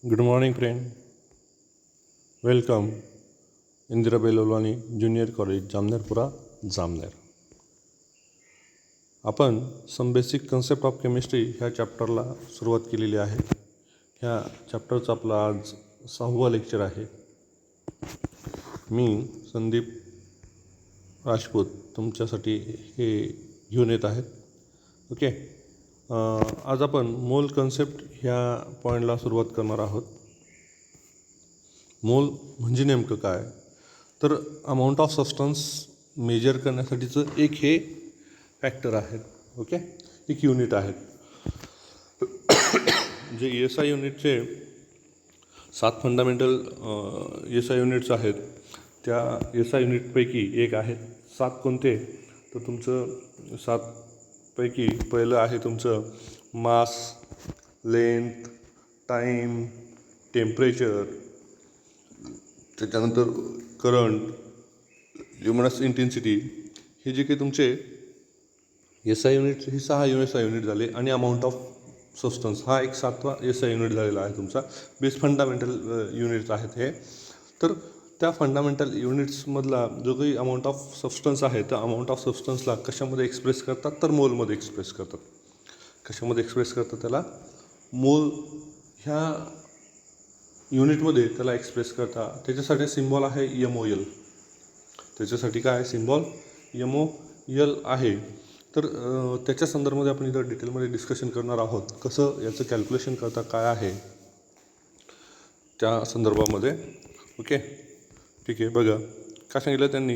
Good morning, friend. Welcome, Indira Belolani Junior College, Jamnerpura, Jamner. आपण some basic concept of chemistry ह्या चॅप्टरला सुरुवात केलेली आहे. ह्या चॅप्टरचं आपलं आज 6वं लेक्चर आहे. मी संदीप राजपूत तुमच्यासाठी हे घेऊन येत आहेत. ओके, आज आपण मोल कन्सेप्ट ह्या पॉईंटला सुरुवात करणार आहोत. मोल म्हणजे नेमकं काय, तर अमाऊंट ऑफ सबस्टन्स मेजर करण्यासाठीचं एक हे फॅक्टर आहेत. ओके, एक युनिट आहेत. जे SI युनिटचे 7 फंडामेंटल SI युनिट्स आहेत, त्या SI युनिटपैकी एक आहेत. 7 कोणते, तर तुमचं 7 पैकी पहिलं आहे तुमचं मास, लेंथ, टाईम, टेम्परेचर, त्याच्यानंतर करंट, ल्युमिनस इंटेन्सिटी. हे जे काही तुमचे SI युनिट, हे 6 SI युनिट झाले. आणि अमाऊंट ऑफ सबस्टन्स हा एक 7वा SI युनिट झालेला आहे तुमचा. बेस फंडामेंटल युनिट्स आहेत हे. तर त्या फंडामेंटल युनिट्समधला जो काही अमाऊंट ऑफ सबस्टन्स आहे, त्या अमाऊंट ऑफ सबस्टन्सला कशामध्ये एक्सप्रेस करतात, तर मोलमध्ये एक्सप्रेस करतात. कशामध्ये एक्सप्रेस करतात, त्याला मोल ह्या युनिटमध्ये त्याला एक्सप्रेस करतात. त्याच्यासाठी सिम्बॉल आहे MOL. त्याच्यासाठी काय सिम्बॉल MOL आहे. तर त्याच्या संदर्भामध्ये आपण इथं डिटेलमध्ये डिस्कशन करणार आहोत. कसं याचं कॅल्क्युलेशन करता काय आहे त्या संदर्भामध्ये. ओके, ठीक आहे. बघा काय सांगितलं त्यांनी,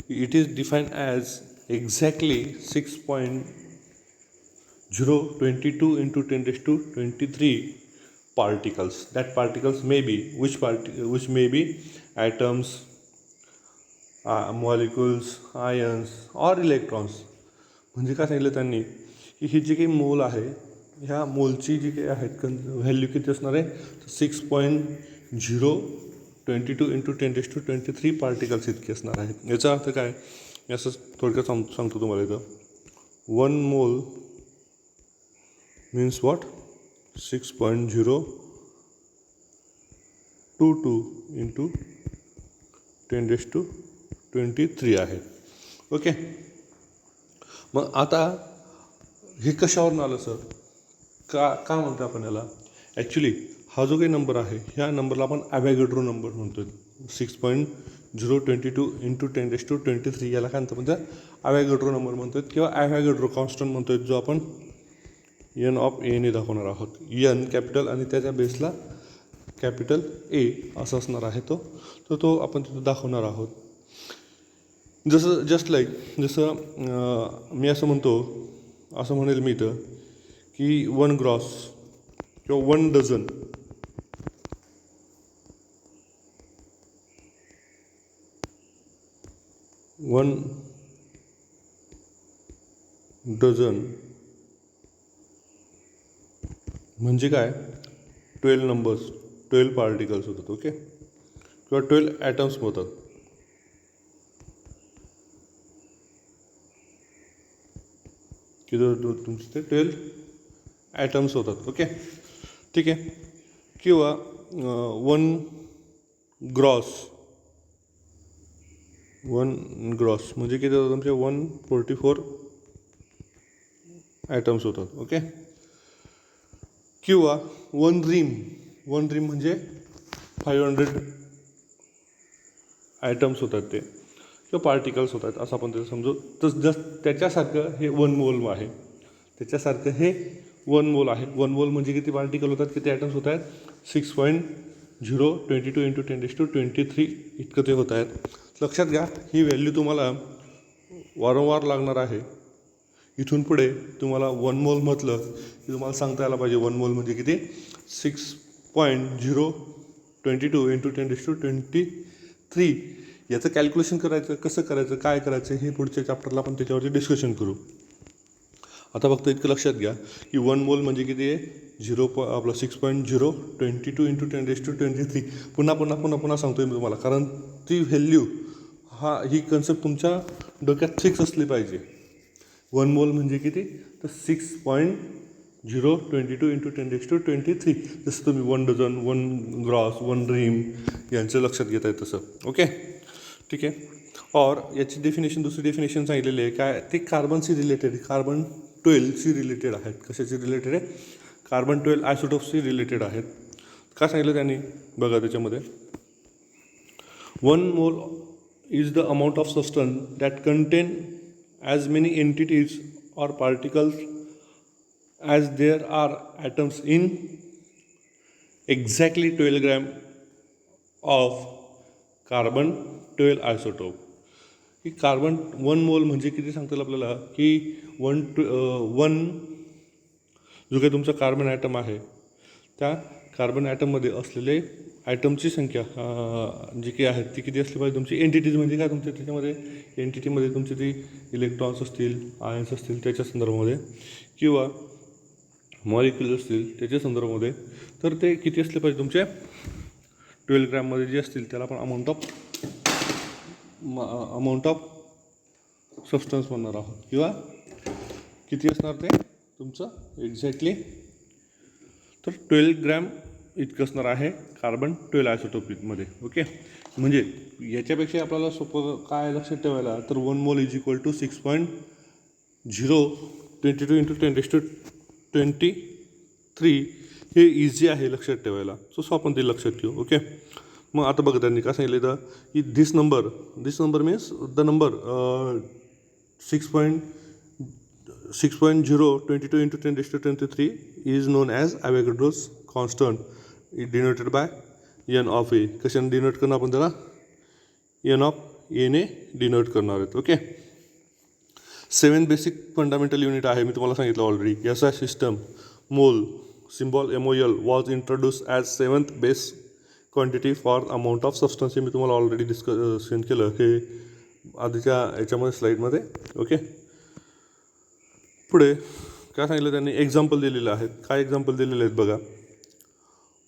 it is define as exactly 6.022 × 10⁻23 particles. That particles may be which may be atoms, molecules, ions or electrons. म्हणजे काय सांगितलं त्यांनी की ही जी काही मोल आहे, ह्या मोलची जी काही आहेत व्हॅल्यू किती असणार आहे, 6.022 × 10⁻23 पार्टिकल्स इतकी असणार आहे. याचा अर्थ काय, असं थोडक्यात सांगतो तुम्हाला. इथं 1 मोल मीन्स व्हॉट, 6.022 × 10⁻23 आहे. ओके, मग आता हे कशावरून आलं सर, का म्हणतो आपण याला. ॲक्च्युली हा जो काही नंबर आहे, ह्या नंबरला आपण ॲव्हॅगॅड्रो नंबर म्हणतो. 6.022 × 10⁻23 याला काय म्हणतो, म्हणजे ॲव्हॅगॅड्रो नंबर म्हणतो किंवा ॲव्हॅगॅड्रो कॉन्स्टंट म्हणतो, जो आपण N ऑफ A ने दाखवणार आहोत. N कॅपिटल आणि त्याच्या बेसला कॅपिटल A असं असणार आहे तो आपण तिथं दाखवणार आहोत. जसं मी असं म्हणेल मी इथं की 1 ग्रॉस किंवा 1 डझन, 1 डझन म्हणजे काय, 12 नंबर्स, 12 पार्टिकल्स होतात. ओके, किंवा 12 ॲटम्स होतात. किती तुमचे ते 12 ॲटम्स होतात. ओके, ठीक आहे. किंवा 1 ग्रॉस म्हणजे किती होतात तुमचे 144 ॲटम्स होतात. ओके, किंवा 1 रिम म्हणजे 500 ॲटम्स होतात ते, किंवा पार्टिकल्स होतात असं आपण त्याचं समजू. तर त्याच्यासारखं हे 1 मोल आहे. त्याच्यासारखं हे 1 मोल आहे. 1 मोल म्हणजे किती पार्टिकल होतात, किती ॲटम्स होत आहेत, 6.022 × 10⁻23 इतकं ते होत आहेत. लक्षात घ्या, ही व्हॅल्यू तुम्हाला वारंवार लागणार आहे. इथून पुढे तुम्हाला 1 मोल म्हटलं की तुम्हाला सांगता यायला पाहिजे 1 मोल म्हणजे किती, 6.022 × 10⁻23. याचं कॅल्क्युलेशन करायचं, कसं करायचं, काय करायचं, हे पुढच्या चॅप्टरला आपण त्याच्यावरती डिस्कशन करू. आता फक्त इतकं लक्षात घ्या की 1 मोल म्हणजे किती आहे, 6.022 × 10⁻23. पुन्हा सांगतोय मी तुम्हाला, कारण ती व्हॅल्यू ही कन्सेप्ट तुमच्या डोक्यात फिक्स असली पाहिजे. 1 मोल म्हणजे किती, तर 6.022 0.22 इंटू 10⁻23. जसं तुम्ही 1 डझन, 1 ग्रॉस, 1 रिम यांचं लक्षात घेत आहे तसं. ओके, ठीक आहे. और याची डेफिनेशन, दुसरी डेफिनेशन सांगितलेली आहे काय, ते कार्बनशी रिलेटेड, कार्बन 12शी रिलेटेड आहेत. कशाशी रिलेटेड आहे? कार्बन 12 आयसोटोप्सशी रिलेटेड आहेत. काय सांगितलं त्यांनी बघा त्याच्यामध्ये, 1 मोल is the amount of substance that contain as many entities or particles as there are atoms in exactly 12 gram of carbon 12 isotope. की कार्बन 1 मोल म्हणजे किती सांगतील आपल्याला की 1 जो काही तुमचा कार्बन ॲटम आहे त्या कार्बन ॲटममध्ये असलेले ॲटमची संख्या जी काही आहेत ती किती असली पाहिजे तुमची. एंटिटीज म्हणजे काय तुमच्या त्याच्यामध्ये, एंटिटीमध्ये तुमचे ती इलेक्ट्रॉन्स असतील, आयन्स असतील त्याच्या संदर्भामध्ये, किंवा मॉलिक्युल असतील त्याच्या संदर्भामध्ये, तर ते किती असले पाहिजे तुमचे 12 ग्रॅममध्ये जे असतील त्याला आपण अमाऊंट ऑफ सबस्टन्स म्हणणार आहोत. किंवा किती असणार ते तुमचं एक्झॅक्टली, तर 12 ग्रॅम इतकं असणार आहे कार्बन 12 आयसोटोपमध्ये. ओके, म्हणजे याच्यापेक्षा आपल्याला सोपं काय लक्षात ठेवायला, तर 1 mole is equal to 6.022 into 10⁻23 हे इझी आहे लक्षात ठेवायला. सो आपण ते लक्षात ठेवू. ओके, मग आता बघा त्यांनी काय सांगितलं तर की this number means the number 6.022 into 10⁻23 is known as Avogadro's constant, it denoted by N of A. कशाने डिनोट करणार आपण त्याला, एन ऑफ एने डिनोट करणार आहेत. ओके, 7 बेसिक फंडामेंटल युनिट आहे मी तुम्हाला सांगितलं ऑलरेडी. SI सिस्टम मोल symbol MOL was introduce as 7th base quantity for amount of substance. हे मी तुम्हाला ऑलरेडी सेंड केलं हे आधीच्या याच्यामध्ये स्लाईडमध्ये. ओके, पुढे काय सांगितलं त्यांनी, एक्झाम्पल दिलेलं आहेत. काय एक्झाम्पल दिलेले आहेत बघा.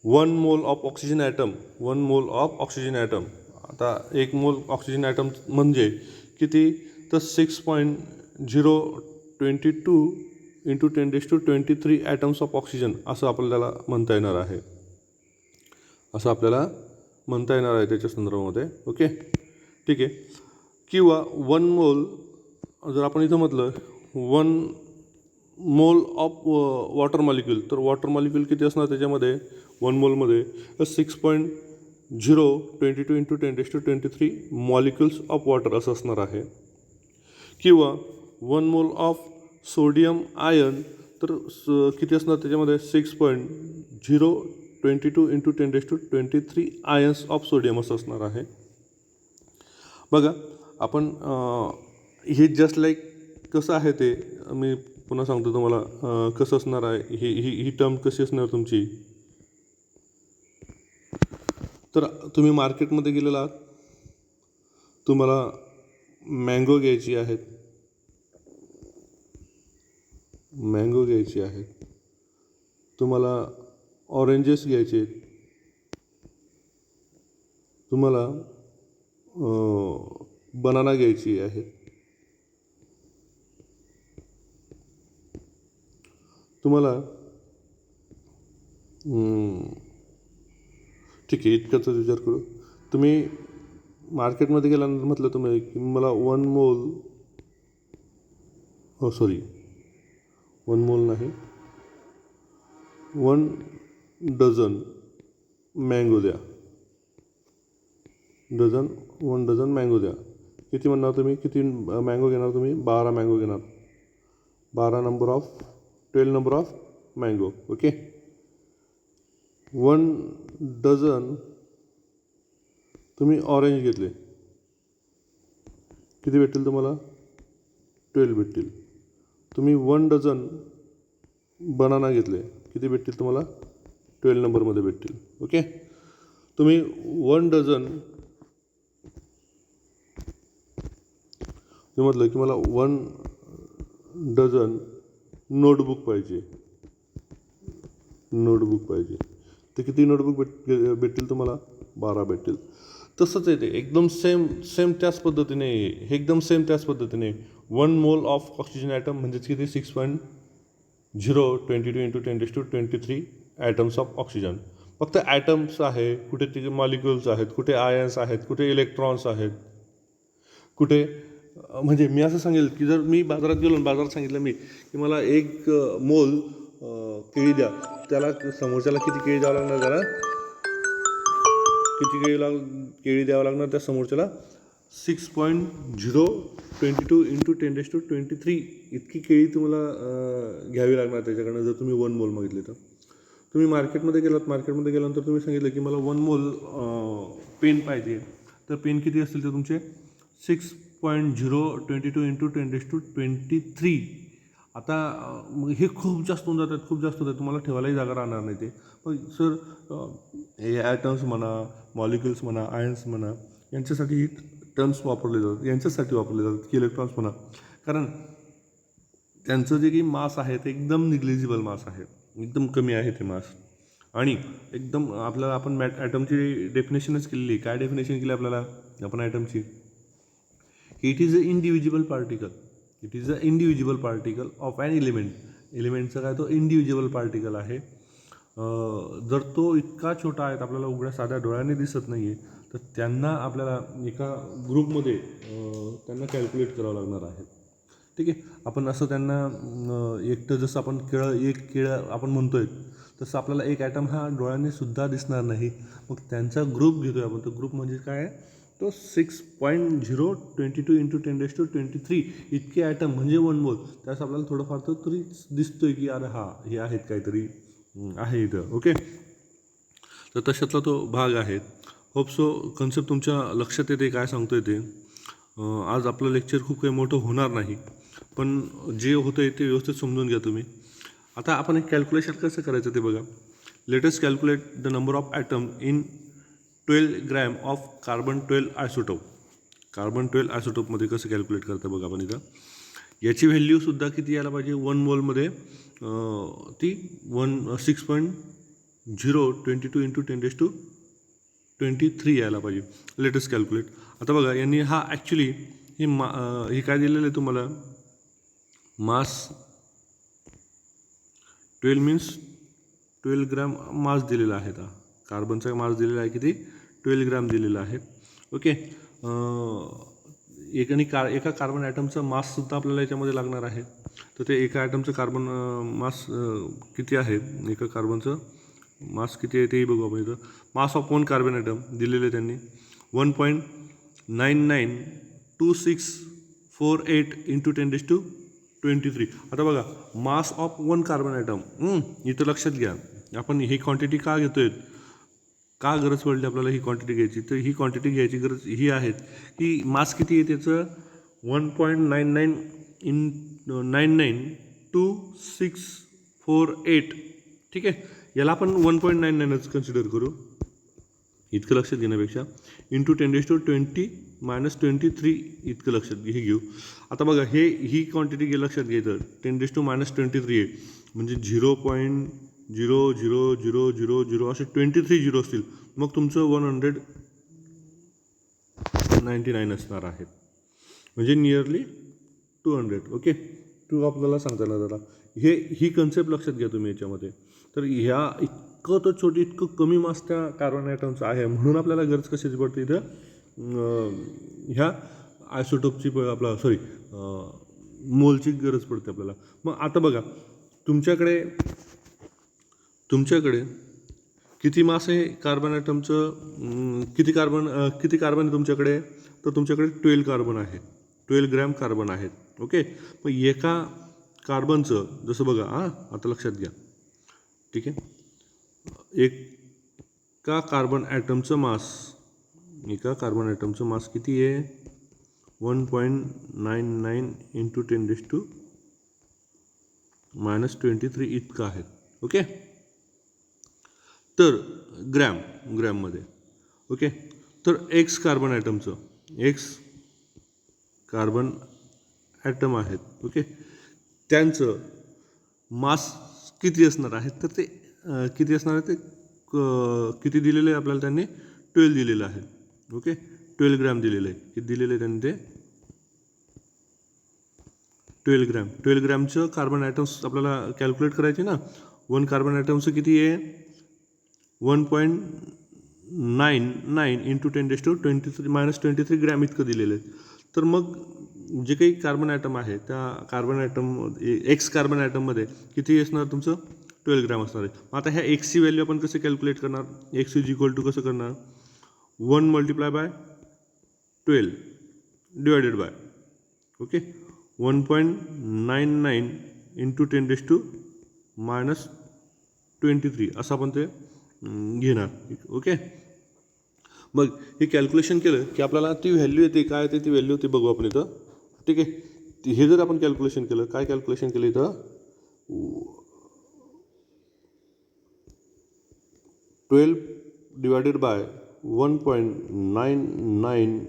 1 mole of oxygen item, 1 mole of oxygen item. आता 1 मोल ऑक्सिजन ॲटम म्हणजे किती, तर 6.022 इंटू 10⁻23 ॲटम्स ऑफ ऑक्सिजन असं आपल्याला म्हणता येणार आहे, त्याच्या संदर्भामध्ये. ओके, ठीक आहे. किंवा 1 मोल जर आपण इथं म्हटलं 1 मोल ऑफ वॉटर मॉलिक्यूल, तर वॉटर मॉलिक्यूल किती असणार त्याच्यामध्ये 1 मोलमध्ये, 6.022 इंटू 10⁻23 मॉलिक्युल्स ऑफ वॉटर असं असणार आहे. किंवा 1 मोल ऑफ सोडियम आयन, तर किती असणार त्याच्यामध्ये 6.022 इंटू 10⁻23 आयन्स ऑफ सोडियम असं असणार आहे. बघा आपण हे जस्ट लाईक कसं आहे ते मी पुन्हा सांगतो तुम्हाला कसं असणार आहे. ही टर्म कशी असणार तुमची, तर तुम्ही मार्केटमध्ये गेलेला आहात, तुम्हाला मँगो घ्यायची आहेत, तुम्हाला ऑरेंजेस घ्यायचे, तुम्हाला बनाना घ्यायची आहे, तुम्हाला ठीक आहे इतकंच विचार करू. तुम्ही मार्केटमध्ये गेल्यानंतर म्हटलं तुम्ही की मला 1 मोल 1 मोल नाही 1 डझन मँगो द्या, 1 डझन मँगो द्या. किती म्हणणार तुम्ही, किती मँगो घेणार तुम्ही, 12 मँगो घेणार, 12 number of 12 number of mango. Okay, 1 dozen तुम्ही ऑरेंज घेतले, किती भेटतील तुम्हाला, 12 भेटतील. तुम्ही 1 डझन बनाना घेतले, किती भेटतील तुम्हाला, 12 नंबरमध्ये भेटतील. ओके, तुम्ही 1 डझन म्हटलं की मला 1 डझन नोटबुक पाहिजे, तर किती नोटबुक भेटतील तुम्हाला, 12 भेटतील. तसंच आहे ते एकदम सेम त्याच पद्धतीने, हे एकदम सेम त्याच पद्धतीने 1 मोल ऑफ ऑक्सिजन ॲटम म्हणजे किती 6.022 0 × 10⁻³ ॲटम्स ऑफ ऑक्सिजन. फक्त ॲटम्स आहे, कुठे तिथे मॉलिक्युल्स आहेत, कुठे आयन्स आहेत, कुठे इलेक्ट्रॉन्स आहेत, कुठे म्हणजे मी असं सांगेल की जर मी बाजारात गेलो आणि बाजारात सांगितलं मी की मला 1 मोल केळी द्या, त्याला समोरच्याला किती केळी द्यावं लागणार, त्याला किती केळी द्यावं लागणार त्या समोरच्याला 6.022 × 10⁻23 इतकी केळी तुम्हाला घ्यावी लागणार त्याच्याकडनं जर तुम्ही 1 मोल मागितले तर. तुम्ही मार्केटमध्ये गेल्यानंतर तुम्ही सांगितलं की मला 1 मोल पेन पाहिजे, तर पेन किती असतील तर तुमचे 6.022 × 10⁻23. आता मग हे खूप जास्त होऊन जातात, तुम्हाला ठेवायलाही जागा राहणार नाही ते. पण सर हे ॲटम्स म्हणा, मॉलिक्युल्स म्हणा, आयन्स म्हणा, यांच्यासाठी ही टर्म्स वापरले जातात की इलेक्ट्रॉन्स म्हणा, कारण त्यांचं जे काही मास आहे ते एकदम निग्लिजिबल मास आहे, एकदम कमी आहे ते मास. आणि एकदम आपल्याला आपण ॲटमची डेफिनेशनच केलेली. काय डेफिनेशन केली आपल्याला आपण ॲटमची? It is a individual particle of an एलिमेंटचा काय तो इंडिव्हिज्युअल पार्टिकल आहे. जर तो इतका छोटा आहे आपल्याला उघड्या साध्या डोळ्याने दिसत नाही आहे, तर त्यांना आपल्याला एका ग्रुपमध्ये त्यांना कॅल्क्युलेट करावं लागणार आहे. ठीक आहे. आपण असं त्यांना एकटं जसं आपण केळं आपण म्हणतोय तसं आपल्याला एक ॲटम हा डोळ्याने सुद्धा दिसणार नाही. मग त्यांचा ग्रुप घेतोय आपण. तो ग्रुप म्हणजे काय आहे, तो 6.022 × 10⁻23 इतके ॲटम म्हणजे 1 मोल. त्यास आपल्याला थोडंफार तरी दिसतोय की अरे हा हे आहेत काहीतरी आहे इथं. ओके. तर तशातला तो भाग आहे. होप सो कन्सेप्ट तुमच्या लक्षात येते काय सांगतोय ते. आज आपलं लेक्चर खूप काही मोठं होणार नाही, पण जे होतं आहे ते व्यवस्थित समजून घ्या तुम्ही. आता आपण एक कॅल्क्युलेशन कसं करायचं ते बघा. Latest calculate the number of atom in 12 gram of carbon 12 isotope. Carbon 12 आयसोटोपमध्ये कसं कॅल्क्युलेट करतं बघा आपण इथं. याची व्हॅल्यूसुद्धा किती यायला पाहिजे 1 मोलमध्ये, ती 6.022 × 10⁻23 यायला पाहिजे. Latest calculate. आता बघा यांनी हा ॲक्च्युली हे काय दिलेलं आहे तुम्हाला, मास 12 मीन्स 12 ग्रॅम मास दिलेला आहे. हा कार्बनचा मास दिलेला आहे किती, 12 ग्रॅम दिलेला आहे. ओके. एका कार्बन ॲटमचा माससुद्धा आपल्याला याच्यामध्ये लागणार आहे. तर ते एका ॲटमचं कार्बन मास किती आहे, एका कार्बनचं मास किती आहे तेही बघू आपण इथं. मास ऑफ 1 कार्बन ॲटम दिलेले त्यांनी 1.992648 × 10⁻23. आता बघा मास ऑफ 1 कार्बन ॲटम, इथं लक्षात घ्या आपण ही क्वांटिटी का घेतोय, का गरज पडली आपल्याला ही क्वांटिटी घ्यायची. तर ही क्वांटिटी घ्यायची गरज ही आहे की मास किती आहे त्याचं 1.992648. ठीक आहे. याला आपण 1.99च कन्सिडर करू, इतकं लक्षात घेण्यापेक्षा. × 10⁻20⁻23 इतकं लक्षात घेऊ. आता बघा ही क्वांटिटी लक्षात घ्यायचं 10⁻23 आहे, म्हणजे 0.00000 असे 23 झिरो असतील, मग तुमचं 199 असणार आहे, म्हणजे नियरली 200. ओके. 2 आपल्याला सांगता येणार जरा. ही कन्सेप्ट लक्षात घ्या तुम्ही याच्यामध्ये. तर इतकं कमी मास त्या कार्बन ॲटमचं आहे, म्हणून आपल्याला गरज कशाची पडते इथं, ह्या आयसोटोपची मोलची गरज पडते आपल्याला. मग आता बघा तुमच्याकडे किती मास आहे कार्बन ॲटमचं, किती कार्बन आहे तुमच्याकडे, तर तुमच्याकडे 12 कार्बन आहे, 12 ग्रॅम कार्बन आहेत. ओके. मग एका कार्बनचं जसं बघा आता लक्षात घ्या. ठीक आहे. एका कार्बन ॲटमचं मास किती आहे 1.99 × 10⁻23 इतकं आहे. ओके. तर ग्रॅममध्ये. ओके. तर एक्स कार्बन ॲटम आहेत. ओके. त्यांचं मास किती असणार आहे, तर ते किती असणार आहे, ते किती दिलेलं आहे आपल्याला त्यांनी 12 दिलेलं आहे. ओके. 12 ग्रॅम दिलेलं आहे. किती दिलेलं आहे त्यांनी, ते 12 ग्रॅमचं कार्बन ॲटम्स आपल्याला कॅल्क्युलेट करायचे ना. 1 कार्बन ॲटमचं किती आहे 1.99 इंटू 10⁻23 ग्रॅम इतकं दिलेलं आहे. तर मग जे काही कार्बन ॲटम आहे त्या कार्बन ॲटम एक्स कार्बन ॲटममध्ये किती असणार तुमचं 12 ग्रॅम असणार आहे. आता ह्या एक्सची व्हॅल्यू आपण कसं कॅल्क्युलेट करणार. एक्स इज इक्वल टू कसं करणार 1 multiply by 12 divided bye okay 1.99 into 10⁻23 असं आपण ते घेणार. ओके मग हे कॅल्क्युलेशन केलं की आपल्याला ती व्हॅल्यू येते. काय येते ती व्हॅल्यू ती बघू आपण इथं. ठीक आहे हे जर आपण कॅल्क्युलेशन केलं काय कॅल्क्युलेशन केलं इथं 12 डिवायडेड बाय 1.99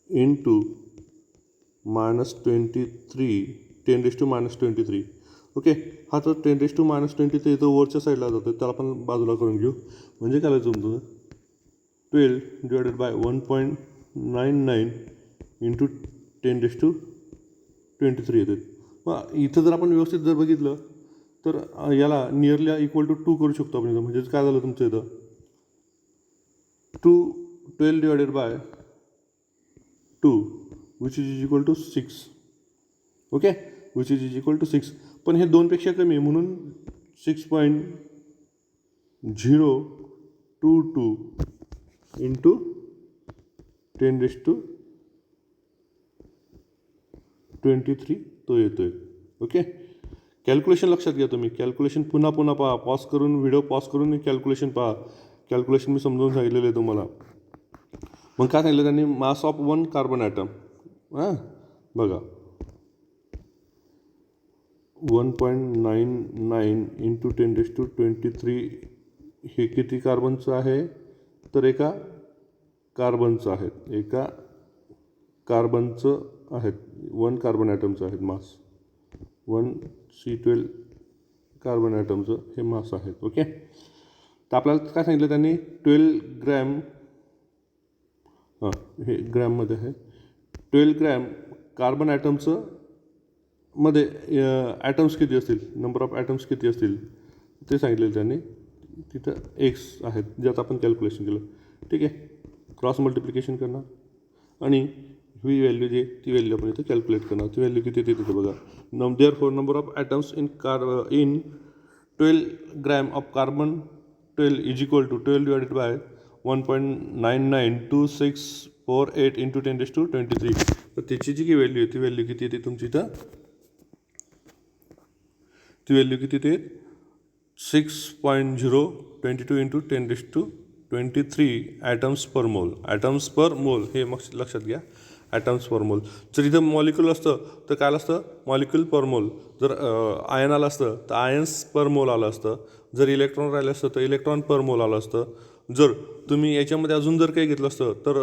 इंटू -23 10⁻23 ओके. हा तर 10⁻23 इथं वरच्या साईडला जातो त्याला आपण बाजूला करून घेऊ. म्हणजे काय तुमचं 12 डिवायडेड बाय 1.99 इंटू 10⁻23 येते. मग इथं जर आपण व्यवस्थित जर बघितलं तर याला नियरली इक्वल टू 2 करू शकतो आपण इथं. म्हणजेच काय झालं तुमचं इथं 12 divided by 2 which is equal to 6 okay which is equal to 6. पण हे 2पेक्षा कमी आहे म्हणून 6.022 इंटू 10⁻23 तो येतोय. ओके कॅल्क्युलेशन लक्षात घ्या तुम्ही. कॅल्क्युलेशन पुन्हा पहा. पॉज करून व्हिडिओ पॉज करून कॅल्क्युलेशन पहा. कॅल्क्युलेशन मी समजावून सांगितलेलं आहे तुम्हाला. मग काय सांगितलं त्यांनी मास ऑफ 1 कार्बन ॲटम हां बघा 1.99 इंटू 10⁻23 हे किती कार्बनचं आहे तर एका कार्बनचं आहे. एका कार्बनचं आहेत 1 कार्बन ॲटमचं आहेत मास 1 C12 कार्बन ॲटमचं हे मास आहेत. ओके तर आपल्याला काय सांगितलं त्यांनी 12 ग्रॅम हे ग्रॅममध्ये आहे 12 ग्रॅम कार्बन ॲटमचं मध्ये ॲटम्स किती असतील नंबर ऑफ ॲटम्स किती असतील ते सांगितलेलं त्यांनी. तिथं एक्स आहेत ज्यात आपण कॅल्क्युलेशन केलं. ठीक आहे क्रॉस मल्टिप्लिकेशन करणार आणि ही व्हॅल्यू जी ती व्हॅल्यू आपण इथं कॅल्क्युलेट करणार. ती व्हॅल्यू किती येते तिथे बघा. Therefore number of atoms in 12 gram of carbon 12 is equal to 12 divided by 1.992648 into 10⁻23. तर त्याची जी काही व्हॅल्यू आहे ती व्हॅल्यू किती येते तुमची इथं ती व्हॅल्यू किती ते 6.022 इंटू 10⁻23 ॲटम्स पर मोल. ॲटम्स पर मोल हे मग लक्षात घ्या ॲटम्स पर मोल. जर इथं मॉलिक्युल असतं तर काय असतं मॉलिक्युल पर मोल. जर आयन आलं असतं तर आयन्स पर मोल आलं असतं. जर इलेक्ट्रॉन राहिलं असतं तर इलेक्ट्रॉन पर मोल आलं असतं. जर तुम्ही याच्यामध्ये अजून जर काही घेतलं असतं तर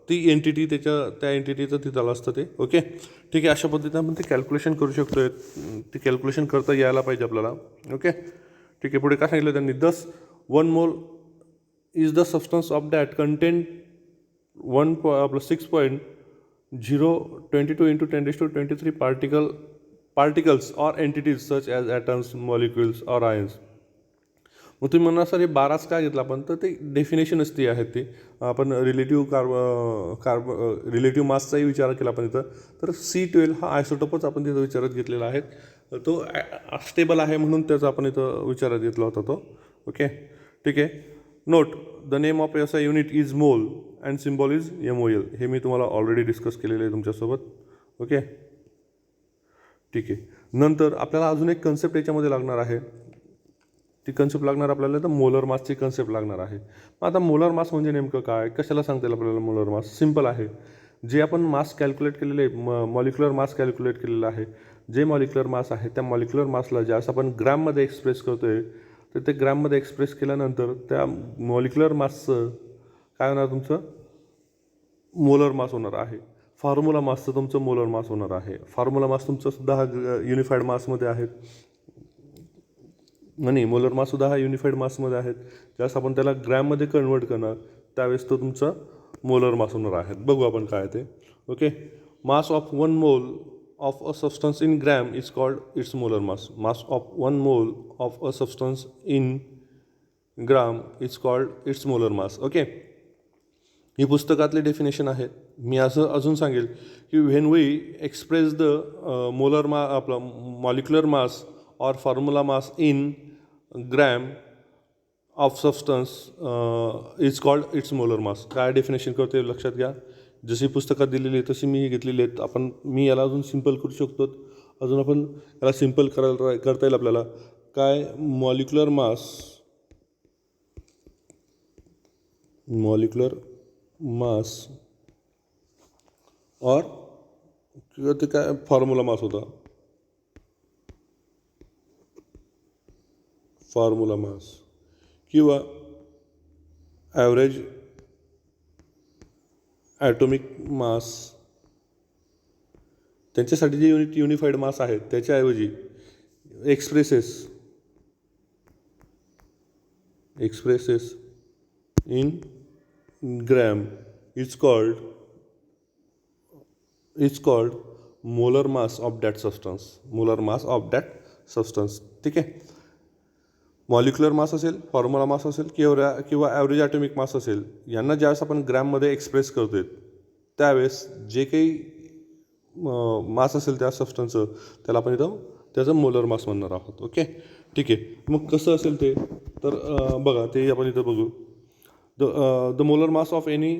ती एंटिटी त्या एंटिटीचं तिथं आलं असतं ते. ओके ठीक आहे अशा पद्धतीने आपण ते कॅल्क्युलेशन करू शकतो. ते कॅल्क्युलेशन करता यायला पाहिजे आपल्याला. ओके ठीक आहे पुढे काय सांगितलं त्यांनी 1 mole is the substance of that content 6.022 into 10⁻23 particles or entities such as atoms, molecules or ions. मग तुम्ही म्हणणार सर हे 12च काय घेतलं आपण तर ते डेफिनेशनच ती आहेत. ती आपण रिलेटिव्ह मासचाही विचार केला आपण इथं. तर C12 हा आयसोटोपच आपण तिथं विचारात घेतलेला आहे. तो स्टेबल आहे म्हणून त्याचा आपण इथं विचारात घेतला होता तो. ओके ठीक आहे note the name of SI unit is mole and symbol is MOL. हे मी तुम्हाला ऑलरेडी डिस्कस केलेलं आहे तुमच्यासोबत. ओके ठीक आहे नंतर आपल्याला अजून एक कन्सेप्ट याच्यामध्ये लागणार आहे. ती कन्सेप्ट लागणार आपल्याला तर मोलर मासची कन्सेप्ट लागणार आहे. मग आता मोलर मास म्हणजे नेमकं काय कशाला सांगता येईल आपल्याला. मोलर मास सिम्पल आहे. जे आपण मास कॅल्क्युलेट केलेले आहे मॉलिक्युलर मास कॅल्क्युलेट केलेलं आहे. जे मॉलिक्युलर मास आहे त्या मॉलिक्युलर मासला ज्यास आपण ग्रॅममध्ये एक्सप्रेस करतो आहे तर ते ग्रॅममध्ये एक्सप्रेस केल्यानंतर त्या मॉलिक्युलर मासचं काय होणार तुमचं मोलर मास होणार आहे. फॉर्म्युला मासचं तुमचं मोलर मास होणार आहे. फॉर्म्युला मास तुमचं सुद्धा हा युनिफाईड मासमध्ये आहे. नाही मोलर माससुद्धा हा युनिफाईड मासमध्ये आहेत. ज्यास आपण त्याला ग्रॅममध्ये कन्वर्ट करणार त्यावेळेस तो तुमचा मोलर मास होणार आहे. बघू आपण काय ते. ओके मास ऑफ 1 मोल of a substance in gram is called its molar mass. Mass of 1 mole of a substance in gram is called its molar mass. Okay, ही पुस्तकातली डेफिनेशन आहे. मी असं अजून सांगेल की when we express the molar आपलं मॉलिक्युलर मास और formula mass in gram of substance is called its molar mass. काय डेफिनेशन करते लक्षात घ्या. जशी पुस्तकात दिलेली आहे तशी मी घेतलेली आहेत. मी याला अजून सिम्पल करू शकतो. अजून आपण याला सिम्पल करता येईल आपल्याला. काय मॉलिक्युलर मास और किंवा ते काय फॉर्म्युला मास होता. फॉर्म्युला मास किंवा ॲव्हरेज ॲटॉमिक मास, त्यांच्यासाठी जे युनिफाईड मास आहेत त्याच्याऐवजी expresses in gram is called molar mass of that substance. ठीक आहे. मॉलिक्युलर मास असेल, फॉर्म्युला मास असेल किंवा ॲव्हरेज ॲटॉमिक मास असेल, यांना ज्यावेळेस आपण ग्रॅममध्ये एक्सप्रेस करतोय त्यावेळेस जे काही मास असेल त्या सबस्टन्सचं त्याला आपण इथं त्याचं मोलर मास म्हणणार आहोत. ओके, ठीक आहे. मग कसं असेल ते तर बघा, ते आपण इथं बघू. The molar mass of any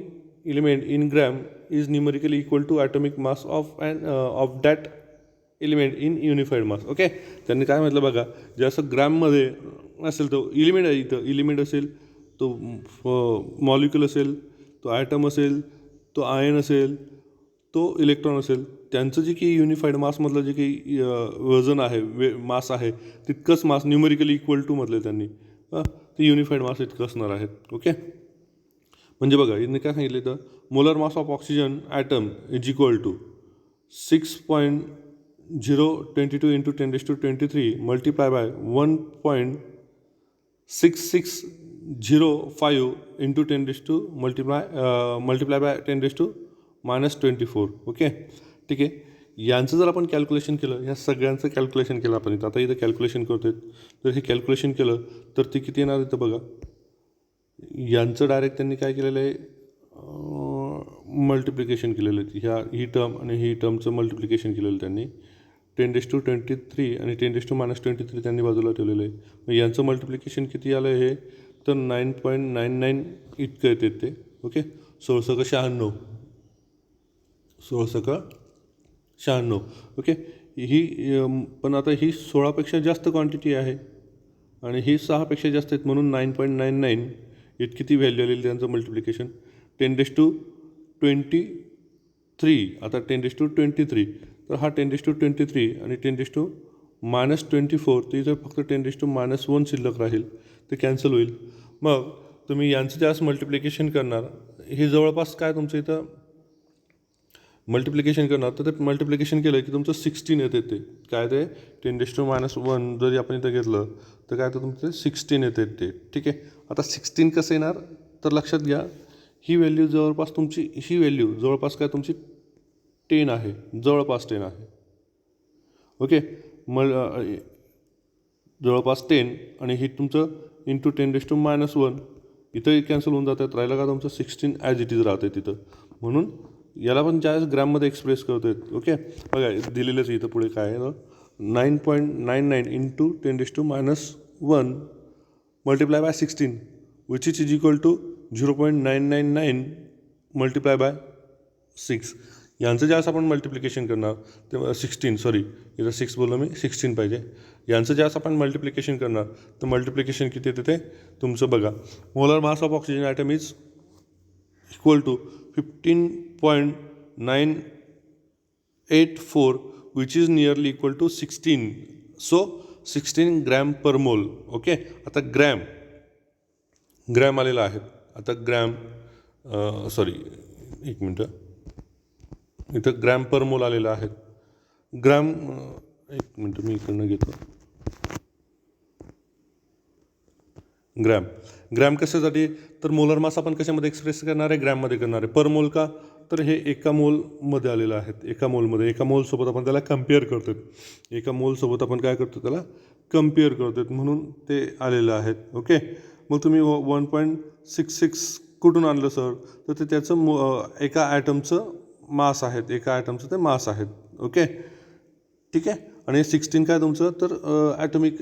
element in gram is numerically equal to atomic mass of that element in unified mass. Okay, त्यांनी काय म्हटलं बघा, जे असं ग्रॅममध्ये असेल तो एलिमेंट आहे, इथं एलिमेंट असेल, तो मॉलिक्युल असेल, तो ॲटम असेल, तो आयन असेल, तो इलेक्ट्रॉन असेल, त्यांचं जे काही युनिफाईड मासमधलं जे काही वजन आहे, मास आहे, तितकंच मास न्यूमेरिकली इक्वल टू म्हटलं त्यांनी. ते युनिफाईड मास इतकं असणार आहेत. ओके, म्हणजे बघा यांनी काय सांगितलं तर molar mass of oxygen atom is equal to 6.022 into 10⁻23 multiplied by 1.6605 into 10 by 10⁻24. Okay, ठीक आहे. यांचं जर आपण कॅल्क्युलेशन केलं, ह्या सगळ्यांचं कॅल्क्युलेशन केलं आपण आता इथं कॅल्क्युलेशन करतोय, तर हे कॅल्क्युलेशन केलं तर ते किती येणार इथं बघा. यांचं डायरेक्ट त्यांनी काय केलेलं आहे, मल्टिप्लिकेशन केलेलं आहे. ही टर्म आणि ही टर्मचं मल्टिप्लिकेशन केलेलं त्यांनी. 10⁻23 आणि 10⁻23 त्यांनी बाजूला ठेवलेलं आहे. मग यांचं मल्टिप्लिकेशन किती आलं आहे तर 9.99 इतकं येते ते. ओके, 1696. ओके, ही पण आता ही 16पेक्षा जास्त क्वांटिटी आहे आणि ही 6पेक्षा जास्त आहेत, म्हणून 9.99 इतकी ती व्हॅल्यू आलेली त्यांचं मल्टिप्लिकेशन. 10⁻23 आता 10⁻23 तर हा 10⁻23 आणि 10⁻24 तर इथं फक्त 10⁻1 शिल्लक राहील, ते कॅन्सल होईल. मग तुम्ही यांचं जास्त मल्टिप्लिकेशन करणार, हे जवळपास काय तुमचं इथं मल्टिप्लिकेशन करणार, तर ते मल्टिप्लिकेशन केलं की तुमचं 16 येते. ते काय ते 10⁻1 जरी आपण इथं घेतलं तर काय तर तुमचं 16 येते ते. ठीक आहे. आता 16 कसं येणार तर लक्षात घ्या, ही व्हॅल्यू जवळपास काय तुमची 10 आहे, जवळपास 10 आहे. ओके, जवळपास 10 आणि ही तुमचं इंटू 10⁻1 इथं कॅन्सल होऊन जातात. राहिलं का तुमचं 16 ॲज इट इज राहते तिथं. म्हणून याला पण ज्यावेळेस ग्रॅममध्ये एक्सप्रेस करतो आहेत. ओके, बघा दिलेलंच इथं पुढे काय आहे, 9.99 into 10⁻1 multiply by 16 which is equal to 0.999 multiply by 6. यांचं ज्यावेळेस आपण मल्टिप्लिकेशन करणार तेव्हा 16 इथं 6 बोललो मी, 16 पाहिजे. यांचं ज्यावेळेस आपण मल्टिप्लिकेशन करणार तर मल्टिप्लिकेशन किती येते ते तुमचं बघा. Molar mass of oxygen atom is equal to 15.984 which is nearly equal to 16. So 16 gram per mole. Okay, आता ग्रॅम आलेला आहे. आता एक मिनटं, इथं ग्रॅम पर मोल आलेला आहे. एक मिनटं मी इकडनं घेतो. ग्रॅम कशासाठी तर मोलर मास आपण कशामध्ये एक्सप्रेस करणार आहे, ग्रॅममध्ये करणार आहे. पर मोल का तर हे एका मोलमध्ये आलेलं आहेत, एका मोलमध्ये. एका मोलसोबत आपण त्याला कम्पेअर करतो. एका मोलसोबत आपण काय करतो, त्याला कम्पेअर करतो, म्हणून ते आलेलं आहेत. ओके. मग तुम्ही 1.66 कुठून आणलं सर, तर ते त्याचं एका ॲटमचं मास आहेत, एका ॲटमचं ते मास आहेत. ओके, ठीक आहे. आणि 16 काय तुमचं, तर ॲटॉमिक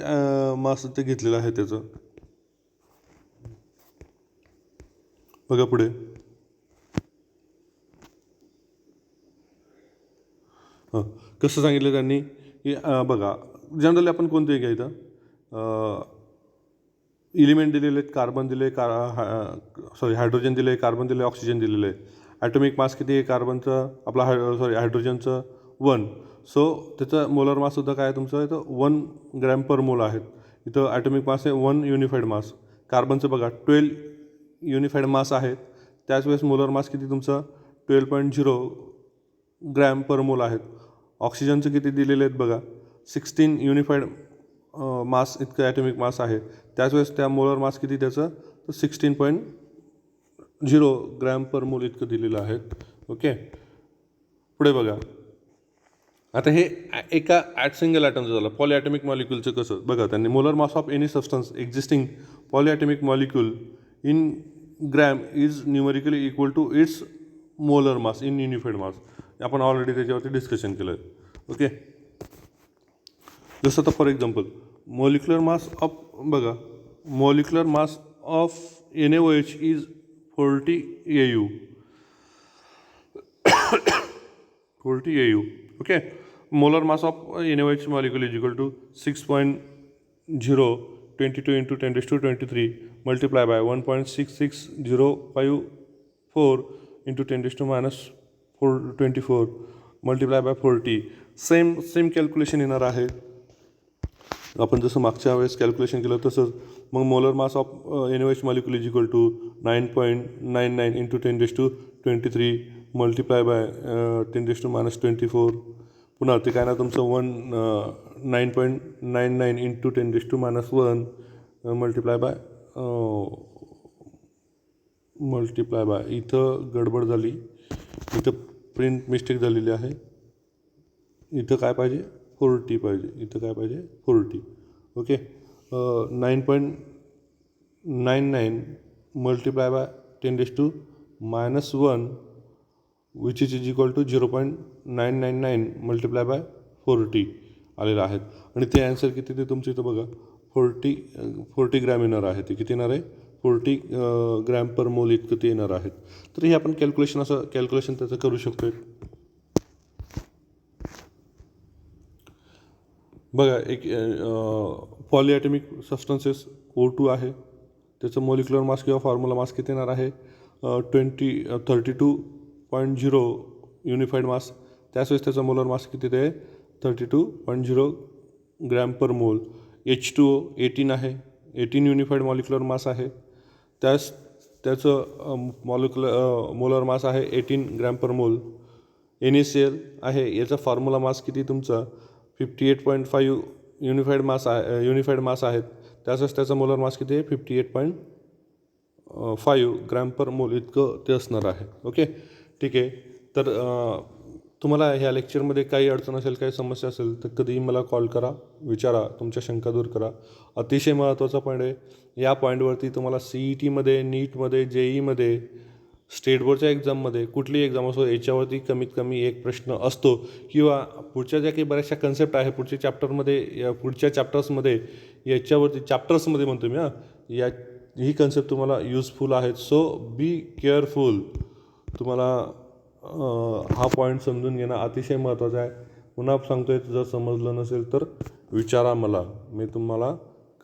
मास ते घेतलेलं आहे त्याचं. बघा पुढे. कसं सांगितलं त्यांनी की बघा, जनरली आपण कोणते घ्यायचं, इलिमेंट दिलेले आहेत, कार्बन दिले, हायड्रोजन दिले, कार्बन दिले, ऑक्सिजन दिलेलं आहे. ॲटॉमिक मास किती आहे कार्बनचं, आपला हायड्रोजनचं 1. सो त्याचं मोलर माससुद्धा काय आहे तुमचं, इथं 1 ग्रॅम पर मोल आहेत. इथं ॲटॉमिक मास आहे 1 युनिफाईड मास. कार्बनचं बघा 12 युनिफाईड मास आहेत. त्याच वेळेस मोलर मास किती तुमचं 12.0 ग्रॅम पर मोल आहेत. ऑक्सिजनचं किती दिलेले आहेत बघा, 16 युनिफाईड मास इतकं ॲटॉमिक मास आहे. त्याच वेळेस त्या मोलर मास किती त्याचं, तर 16.0 ग्रॅम पर मोल इतकं दिलेलं आहे. ओके, पुढे बघा. आता हे एका सिंगल ॲटमचं झालं. पॉलिॲटॉमिक मॉलिक्युलचं कसं बघा, त्यांनी molar mass of any substance existing polyatomic molecule in gram is numerically equal to its molar mass in unified mass. आपण ऑलरेडी त्याच्यावरती डिस्कशन केलं आहे. ओके, जसं आता for example molecular mass of बघा, molecular mass of NaOH is 40 AU. 40 AU. Okay, molar mass of NaOH molecule is equal to 6.022 into 10⁻23 multiply by 1.6605 into 10⁻24 multiply by 40. Same calculation येणार आहे. आपण जसं मागच्या वेळेस कॅल्क्युलेशन केलं तसंच. मग molar mass of NaOH molecule is equal to 9.99 into 10⁻23 multiply by 10⁻24. पुन्हा ते काय ना तुमचं 9.99 into 10⁻1 मल्टिप्लाय बाय इथं गडबड झाली, इथं प्रिंट मिस्टेक झालेली आहे. इथं काय पाहिजे 40 पाहिजे, इथं काय पाहिजे 40. Okay, 9.99 multiply by 10⁻1 which is equal to 0.999 multiply by 40 आलेलं आहेत. आणि ते ॲन्सर किती ते तुमचं इथं बघा 40 ग्रॅम येणार आहे. ते किती येणार आहे 40 ग्रॅम पर मोल इतकं ते येणार आहेत. तर हे आपण कॅल्क्युलेशन त्याचं करू शकतो. बघा, एक पॉलिॲटॉमिक सबस्टन्सेस O2 आहे, त्याचं मॉलिक्युलर मास किंवा फॉर्म्युला मास किती येणार आहे 32.0 युनिफाईड मास. त्याचवेळेस त्याचा मोलर मास किती ते 32.0 ग्रॅम पर मोल. H2O 18 आहे, 18 युनिफाईड मॉलिक्युलर मास आहे. त्याचं मोलर मास आहे 18 ग्रॅम पर मोल. NaCl आहे, याचा फॉर्म्युला मास किती तुमचा 58.5 युनिफाईड मास आहेत. त्याचवेळेस त्याचा मोलर मास किती आहे 58.5 ग्रॅम पर मोल इतकं ते असणार आहे. ओके, ठीक आहे. तर तुम्हाला ह्या लेक्चरमध्ये काही अडचण असेल, काही समस्या असेल तर कधीही मला कॉल करा, विचारा, तुमच्या शंका दूर करा. अतिशय महत्त्वाचा पॉईंट आहे, या पॉईंटवरती तुम्हाला CETमध्ये, नीटमध्ये, JEEमध्ये, स्टेट बोर्डच्या एक्झाममध्ये, कुठलीही एक्झाम असो, याच्यावरती कमीत कमी एक प्रश्न असतो. किंवा पुढच्या ज्या काही बऱ्याचशा कन्सेप्ट आहे पुढच्या चॅप्टर्समध्ये याच्यावरती चॅप्टर्समध्ये म्हणतो मी ही कन्सेप्ट तुम्हाला युजफुल आहेत. So be careful. तुम्हाला हा पॉईंट समजून घेणं अतिशय महत्त्वाचं आहे. पुन्हा सांगतो आहे, जर समजलं नसेल तर विचारा मला, मी तुम्हाला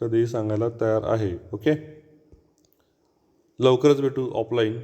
कधीही सांगायला तयार आहे. ओके, लवकरच भेटू ऑफलाईन.